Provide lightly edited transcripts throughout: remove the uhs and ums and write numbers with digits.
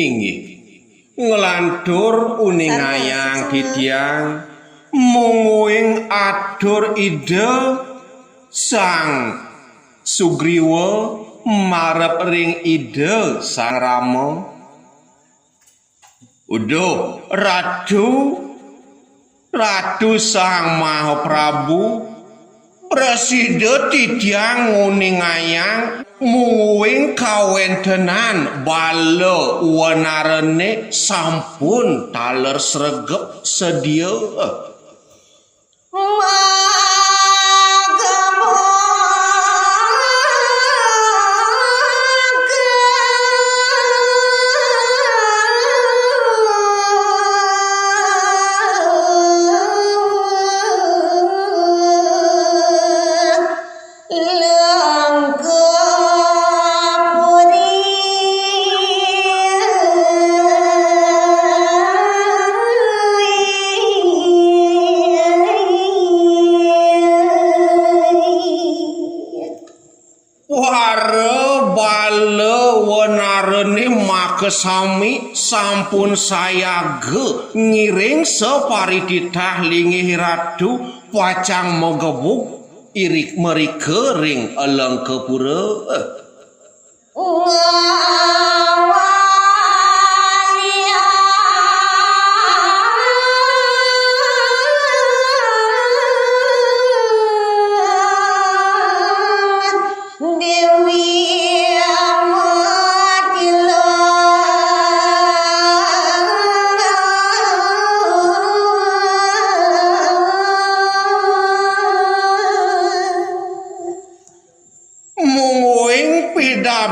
inggih nglantur uning ayang didiang munguing adur ide Sang Sugriwa marep ring ide Sang Rama. Uduh Ratu Sang Mahaprabu Presida tidiang nguning ayang muwing kawentenan bala wenarene sampun taler sregep sedia. Kesami sampun sayaga ngiring separiditah lingih ratu pacang mogebuk irik merike ring Alengkapura.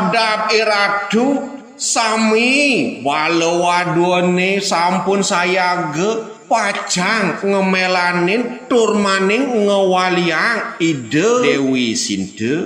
Dab iratu sami walau wadone sampun sayaga pacang ngemelanin turmaning ngewaliang ide Dewi Sinta.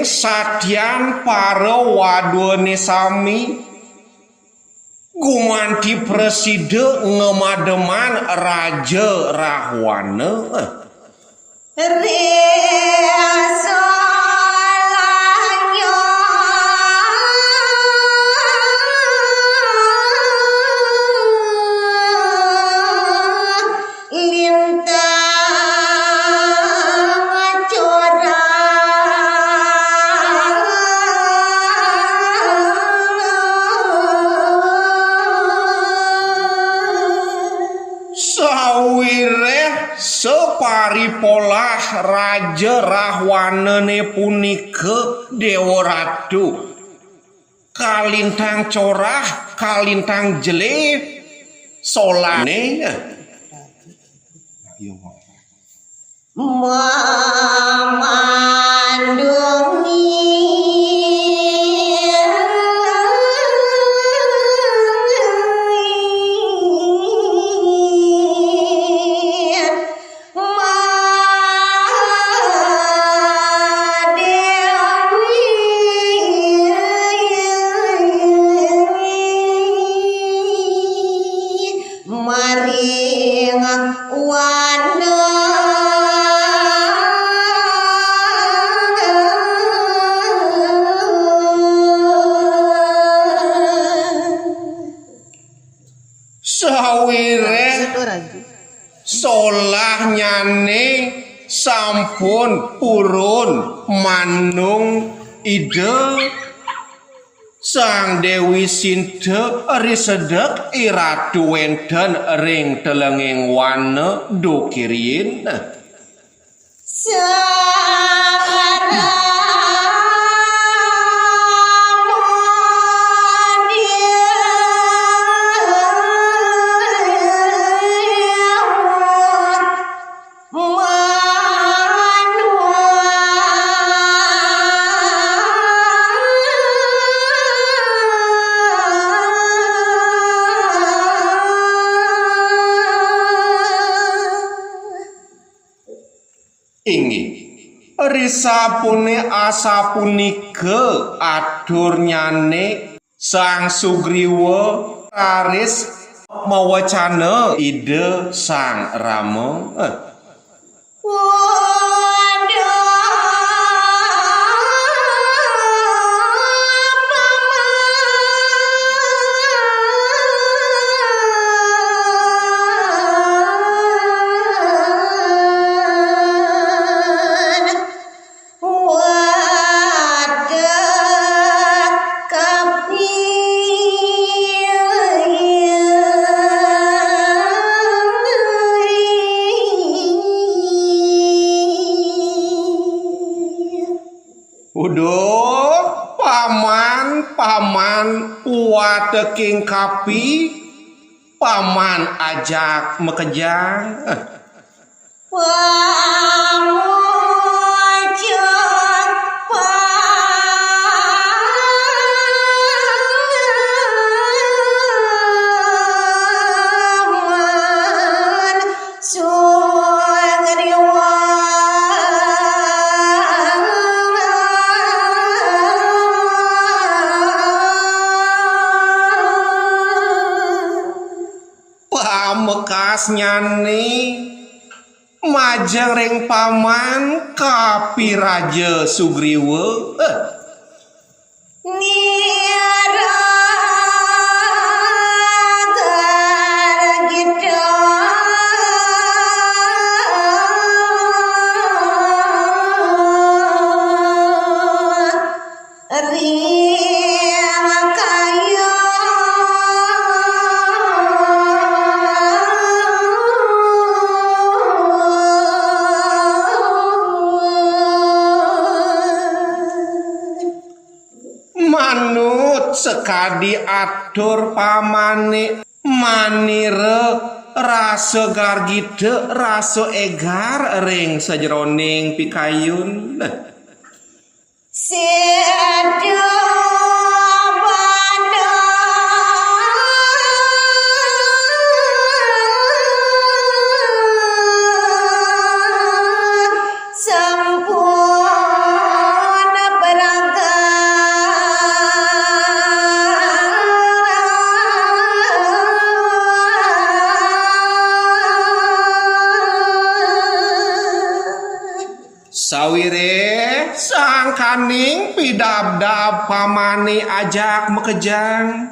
Sadyan para wadone sami gumanti presida ngemademan Raja Rahwana. Separipolah Raja Rahwanane punika Dewa Ratu kalintang corah kalintang jelih solane solah nyane sampun purun manung ide Sang Dewi Sinta risedek iratu wenten ring telenging wana dukirin. Risapune asapunike atur nyane Sang Sugriwa raris mawacana ide Sang Rama. Udah paman wateking kapi paman ajak mekejang. Mekas nyane majeng ring paman kapi Raja Sugriwa. Manut sekadi atur pamane manire rasa gargide rasa egar ring sajroning pikayun. Sawire sang kaning pidabdab pamane ajak mekejang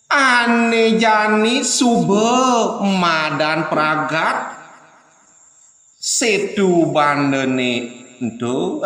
ane jani sube madan pragat setu bandene ento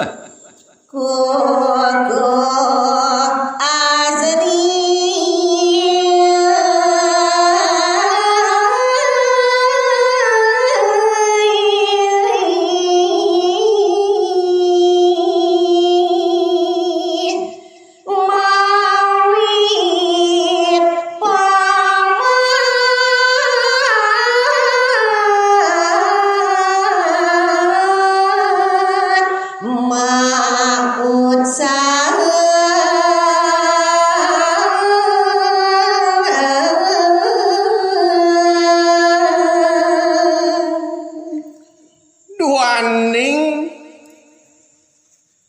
duaning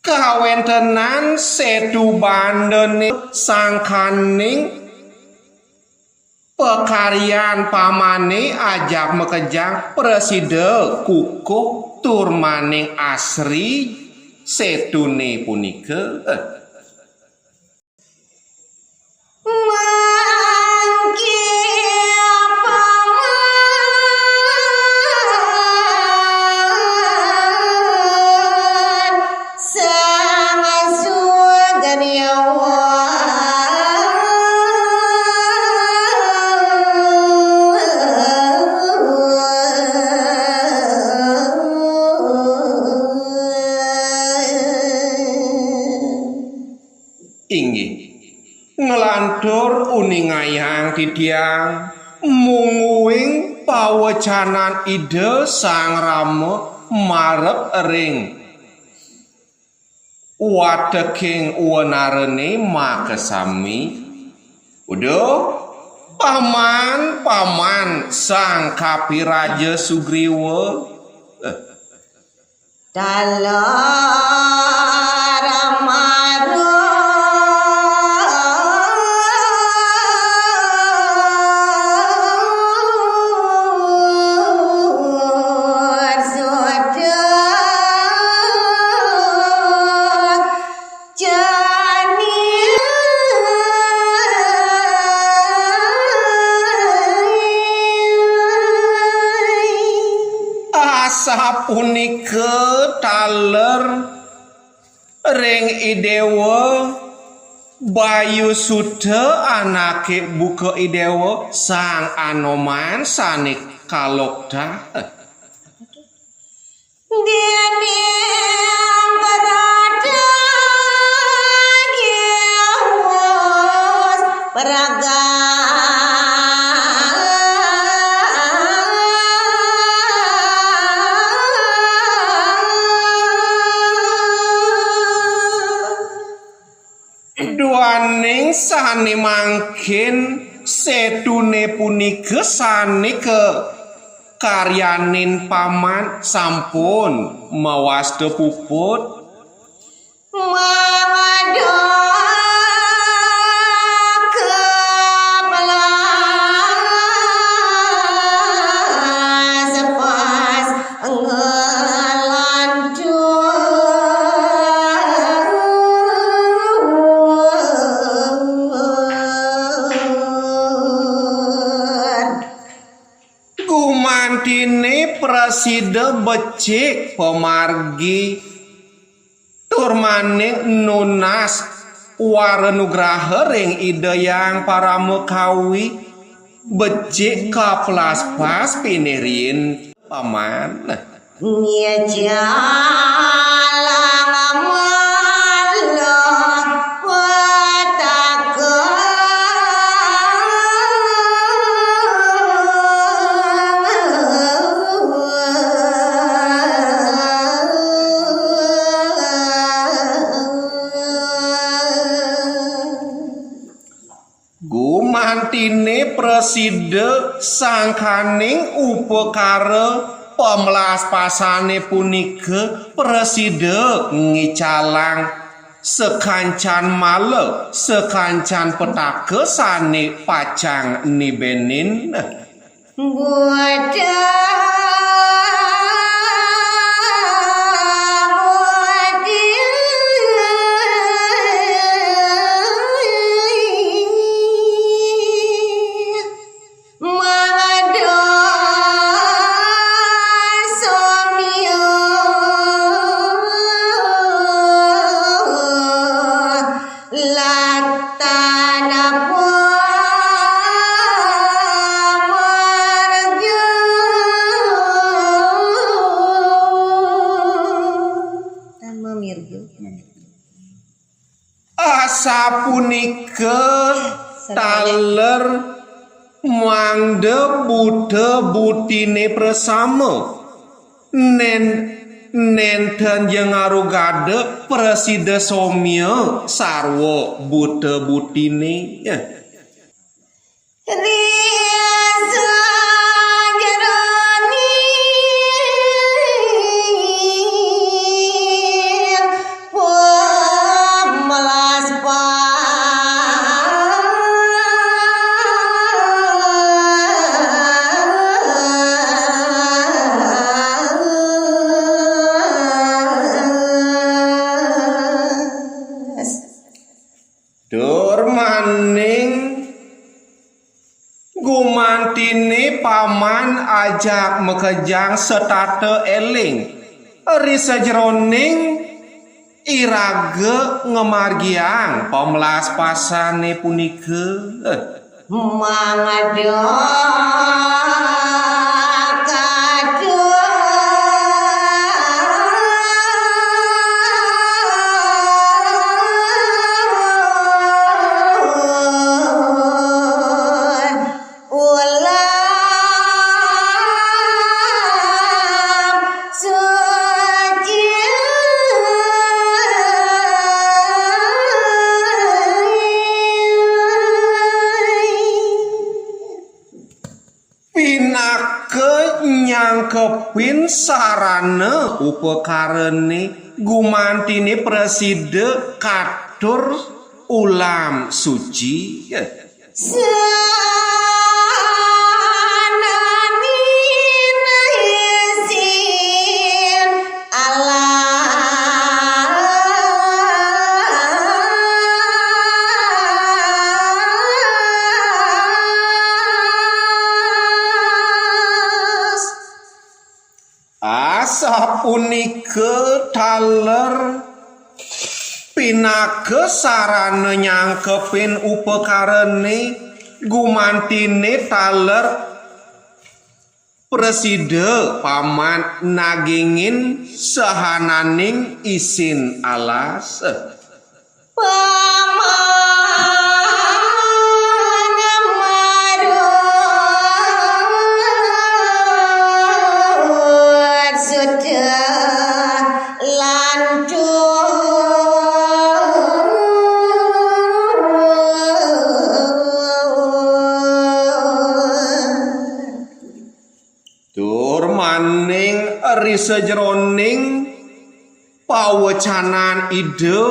kawentenan setu bandene sangkaning pekaryan pamane ajak mekejang preside kukuh turmaning asri setune punika. Inggih ngelantur uningayang titiang munguing pawecanan ide Sang Rama marep ring wateking wenarene makesami. Udah paman sang kapi Raja Sugriwa Dalam marut sudah jani asa punika taler ring idewa Bayu Suda anake buka idewa sang Anoman sanik kalokta Dene berada giawas peraga duaning sane mangkin setune punika sanike karyanin paman sampun mawasta puput Mangado kebelas pas ngelantur Gumantine presida becik pemargi turmaning nunas warenugraha ring ide yang para mekawi becik kaplas-pas pinerin paman Nya jalang malah Gumantine presida sangkaning upekara pemelas pasane punika presida ngicalang sekancan male sekancan petaka sane pacang nibenin asa punika taler mangde buta butine bersama nenten yang arugade presida somya sarwa buta butine Riasa jarani pemelas pas Durmaning gumantine paman ajak mekejang setate eling risa jroning irage ngemargiang pemelas pasane punika Mangado nyangkepin sarana upakarane gumantine preside katur ulam suci ya. Sapunika taler pinake sarana nyangkepin upakarane gumantine taler preside paman nagingin sahananing isin alas maning risejroning pawecanan ide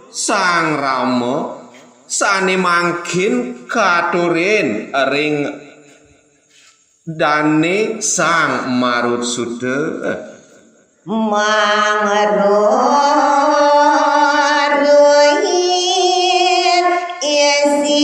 Sang Rama sane mangkin katurin ring dane Sang Marutsuda mangaruhin isin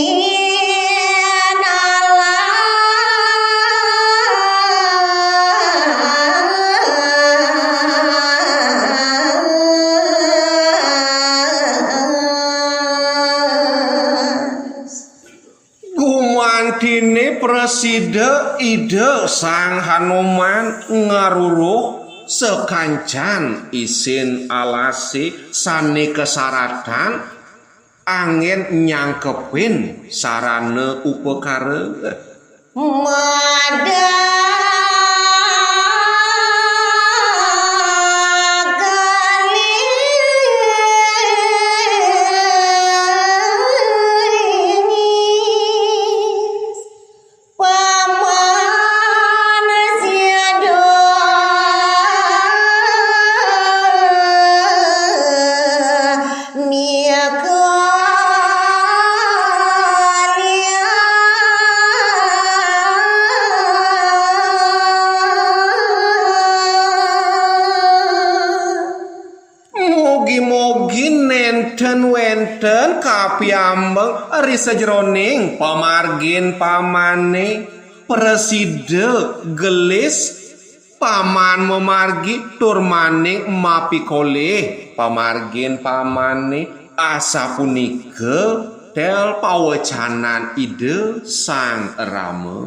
Gumantine preside ide Sang Hanuman ngaruruh sekancan isin alase sane kesaratan angin nyangkepin sarana upakara Mugi-mugi nenten kapiyambeng risejroning pamargin pamane preside gelis paman memargi turmaning mapikoleh pamargin pamane asa punika tel pawecanan ide Sang Rama